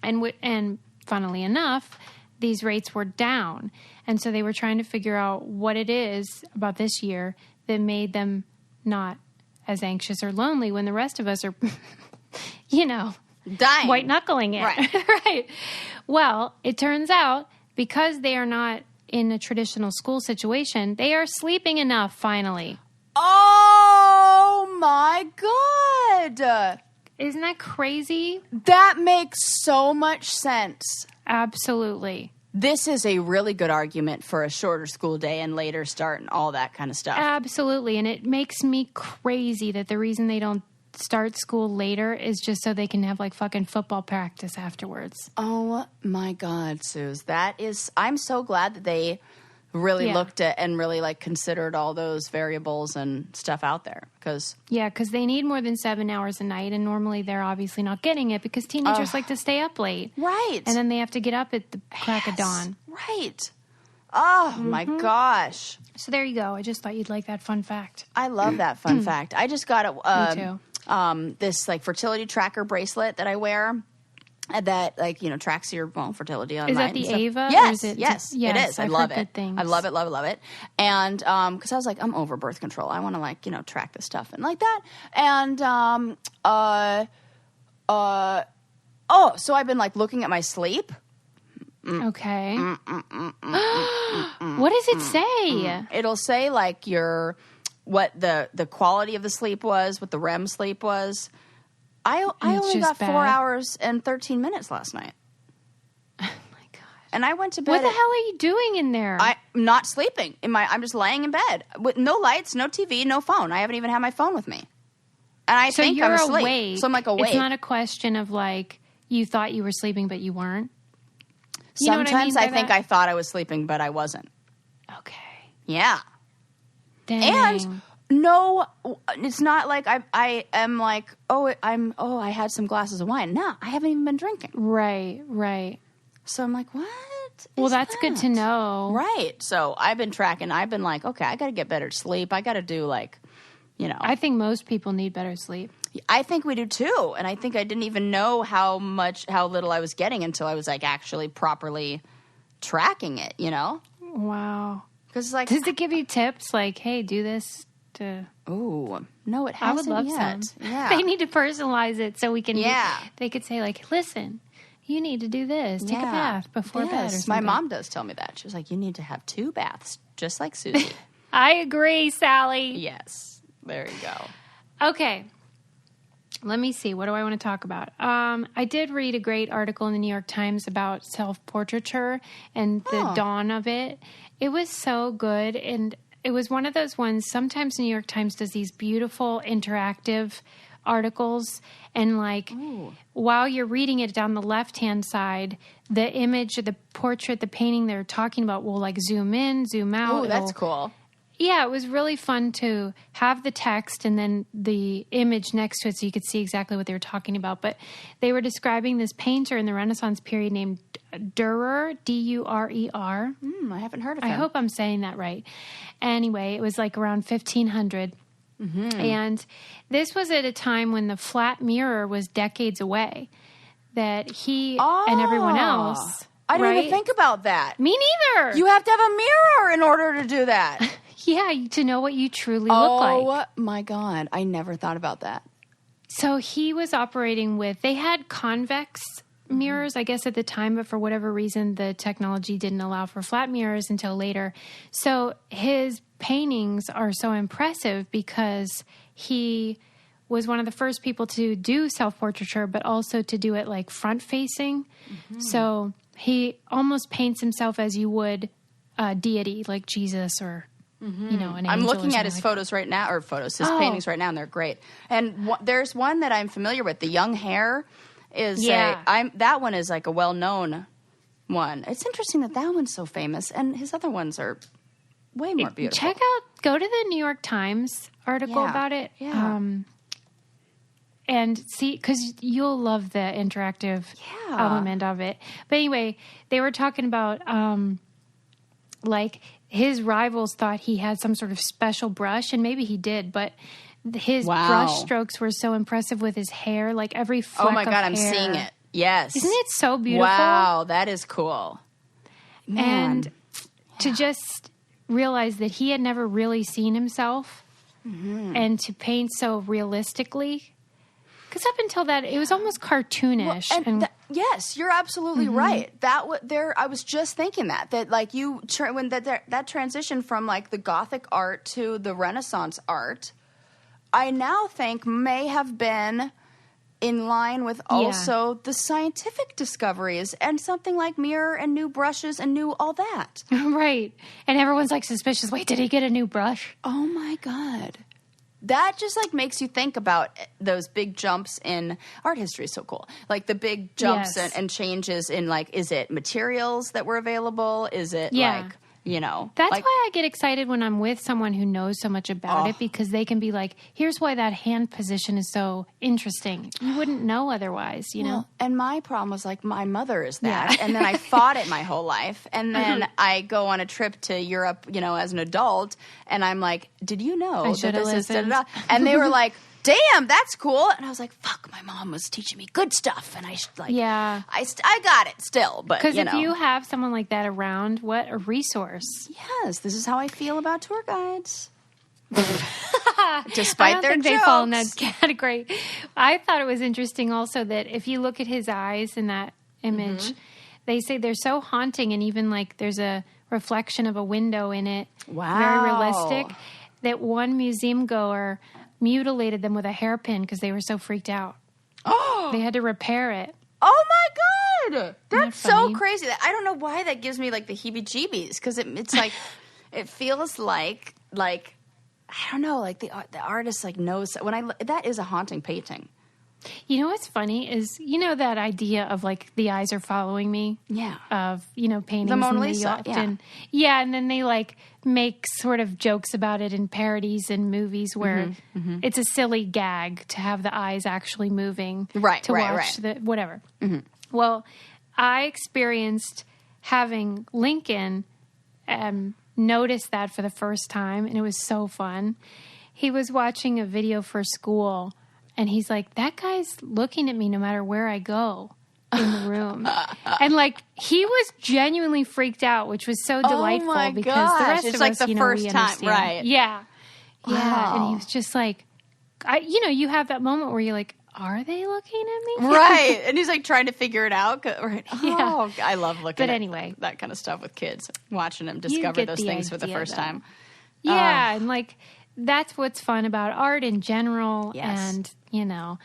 And funnily enough, these rates were down. And so they were trying to figure out what it is about this year that made them not as anxious or lonely when the rest of us are, dying. White knuckling it. Right. Right. Well, it turns out because they are not in a traditional school situation, they are sleeping enough finally. Oh my God. Isn't that crazy? That makes so much sense. Absolutely. This is a really good argument for a shorter school day and later start and all that kind of stuff. Absolutely. And it makes me crazy that the reason they don't start school later is just so they can have like fucking football practice afterwards. Oh my God, Suze. I'm so glad that they really looked at and really like considered all those variables and stuff out there. Because they need more than 7 hours a night, and normally they're obviously not getting it because teenagers like to stay up late. Right. And then they have to get up at the crack of dawn. Right. Oh my gosh. So there you go. I just thought you'd like that fun fact. I love that fun fact. I just got Me too. This like fertility tracker bracelet that I wear. That tracks your fertility online. Is that the Ava? Yes, it is. I love it. I love it, love it. And because I was like, I'm over birth control. I want to track this stuff and like that. And so I've been like looking at my sleep. Okay. What does it say? It'll say like what the quality of the sleep was, what the REM sleep was. I only got 4 hours and 13 minutes last night. Oh my God. And I went to bed. What the hell are you doing in there? I'm not sleeping. I'm just laying in bed with no lights, no TV, no phone. I haven't even had my phone with me. And I think I'm asleep. Awake. So I'm like awake. It's not a question of like you thought you were sleeping but you weren't. Sometimes I think I thought I was sleeping but I wasn't. Okay. Yeah. Dang. And no, it's not like I am like, I had some glasses of wine. No, I haven't even been drinking. Right. So I'm like, what? Well, that's good to know. Right. So I've been tracking. I've been like, okay, I got to get better sleep. I got to do like, I think most people need better sleep. I think we do too. And I think I didn't even know how little I was getting until I was like actually properly tracking it, you know? Wow. Because like, does it give you tips like, hey, do this to... Ooh, no, it hasn't I would love yet. some. Yeah. They need to personalize it so we can, they could say like, listen, you need to do this. Take a bath before bed or something. My mom does tell me that. She was like, you need to have 2 baths, just like Susie. I agree, Sally. Yes. There you go. Okay. Let me see. What do I want to talk about? I did read a great article in the New York Times about self-portraiture and the dawn of it. It was so good. And it was one of those ones, sometimes the New York Times does these beautiful interactive articles. And like, while you're reading it down the left-hand side, the image, the portrait, the painting they're talking about will like zoom in, zoom out. Oh, that's cool. Yeah, it was really fun to have the text and then the image next to it so you could see exactly what they were talking about. But they were describing this painter in the Renaissance period named Dürer, D-U-R-E-R. I haven't heard of him. I hope I'm saying that right. Anyway, it was like around 1500. Mm-hmm. And this was at a time when the flat mirror was decades away, that he and everyone else... I didn't even think about that. Me neither. You have to have a mirror in order to do that. Yeah, to know what you truly look like. Oh, my God. I never thought about that. So he was operating with, they had convex mirrors, I guess, at the time, but for whatever reason, the technology didn't allow for flat mirrors until later. So his paintings are so impressive because he was one of the first people to do self-portraiture, but also to do it like front-facing. Mm-hmm. So he almost paints himself as you would a deity, like Jesus or... you know, an angel. I'm looking at his like photos right now, his paintings right now, and they're great. And there's one that I'm familiar with. The Young Hair is that one is like a well-known one. It's interesting that one's so famous, and his other ones are way more beautiful. Go to the New York Times article about it. Yeah. And see, because you'll love the interactive element of it. But anyway, they were talking about, like, his rivals thought he had some sort of special brush, and maybe he did, but his brush strokes were so impressive with his hair, like every fleck of hair. Oh, my God, I'm seeing it. Yes. Isn't it so beautiful? Wow, that is cool. Man. And to just realize that he had never really seen himself and to paint so realistically. Because up until that, it was almost cartoonish. Well, yes, you're absolutely right. I was just thinking that like when that transition from like the Gothic art to the Renaissance art, I now think may have been in line with also the scientific discoveries and something like mirror and new brushes and new all that. Right. And everyone's like suspicious. Wait, did he get a new brush? Oh my God. That just like makes you think about those big jumps in art history. Is so cool. Like the big jumps and changes in like, is it materials that were available? Is it like, you know? That's like, why I get excited when I'm with someone who knows so much about it, because they can be like, here's why that hand position is so interesting. You wouldn't know otherwise, you know? And my problem was like, my mother is that. Yeah. And then I fought it my whole life. And then I go on a trip to Europe, you know, as an adult. And I'm like, did you know that this is da-da-da? And they were like, damn, that's cool. And I was like, fuck, my mom was teaching me good stuff. And I got it still. But, because if you have someone like that around, what a resource. Yes, this is how I feel about tour guides. Despite I don't their think jokes. they fall in that category. I thought it was interesting also that if you look at his eyes in that image, they say they're so haunting, and even like there's a reflection of a window in it. Wow. Very realistic. That one museum goer mutilated them with a hairpin because they were so freaked out. Oh! They had to repair it. Oh my God! That's so crazy. I don't know why that gives me like the heebie-jeebies, because it's like, it feels like I don't know, like the artist like knows that is a haunting painting. You know what's funny is, you know, that idea of like the eyes are following me? Yeah. Of, you know, paintings. The Mona Lisa, yeah, and then they like make sort of jokes about it in parodies and movies where it's a silly gag to have the eyes actually moving. Right, to watch the whatever. Mm-hmm. Well, I experienced having Lincoln notice that for the first time, and it was so fun. He was watching a video for school, And he's like, that guy's looking at me no matter where I go in the room. And like, he was genuinely freaked out, which was so delightful because the rest it's of like us, the first time, right? Yeah. Wow. Yeah. And he was just like, you have that moment where you're like, are they looking at me? Right. And he's like trying to figure it out. Right. Yeah. Oh, I love looking at that kind of stuff with kids, watching them discover those things for the first time. Yeah. And like, that's what's fun about art in general and,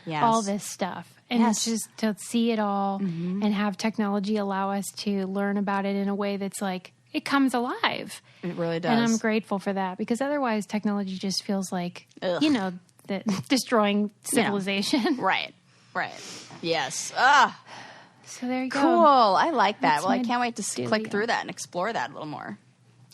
all this stuff. And it's just to see it all and have technology allow us to learn about it in a way that's like, it comes alive. It really does. And I'm grateful for that because otherwise technology just feels like, destroying civilization. Right. Yes. So there you go. Cool. I like that. Well, I can't wait to click through that and explore that a little more.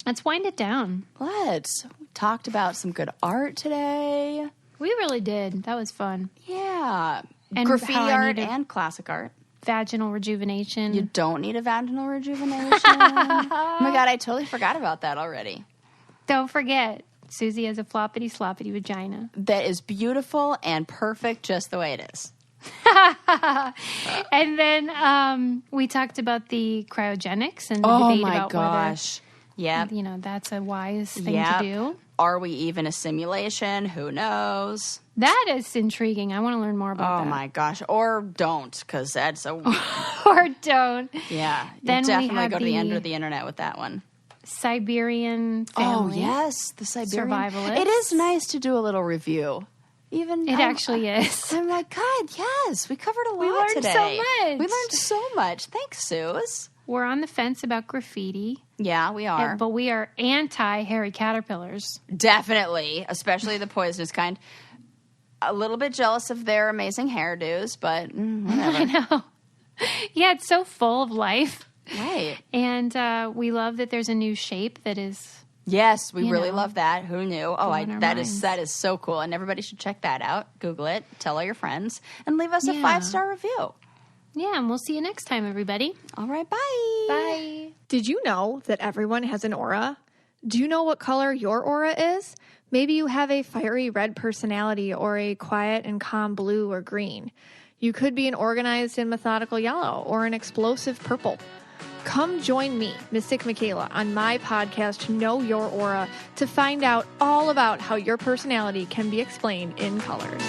Let's wind it down. Let's. We talked about some good art today. We really did. That was fun. Yeah. And graffiti art and classic art. Vaginal rejuvenation. You don't need a vaginal rejuvenation. Oh my God, I totally forgot about that already. Don't forget, Susie has a floppity sloppity vagina. That is beautiful and perfect just the way it is. And then we talked about the cryogenics and the debate about whether that's a wise thing to do. Are we even a simulation? Who knows? That is intriguing. I want to learn more about that. Oh my gosh. Or don't, because that's a... Or don't. Yeah. Then definitely go to the end of the internet with that one. Siberian family. Oh, yes. The Siberian. Survivalists. It is nice to do a little review. It actually is. I'm like, God, yes. We covered a lot today. We learned so much. Thanks, Suze. We're on the fence about graffiti. Yeah, we are. But we are anti-hairy caterpillars. Definitely. Especially the poisonous kind. A little bit jealous of their amazing hairdos, but whatever. I know. Yeah, it's so full of life. Right. And we love that there's a new shape that is... Yes, we really love that. Who knew? That is so cool. And everybody should check that out. Google it. Tell all your friends. And leave us a 5-star review. Yeah, and we'll see you next time, everybody. All right, bye. Bye. Did you know that everyone has an aura? Do you know what color your aura is? Maybe you have a fiery red personality or a quiet and calm blue or green. You could be an organized and methodical yellow or an explosive purple. Come join me, Mystic Michaela, on my podcast, Know Your Aura, to find out all about how your personality can be explained in colors.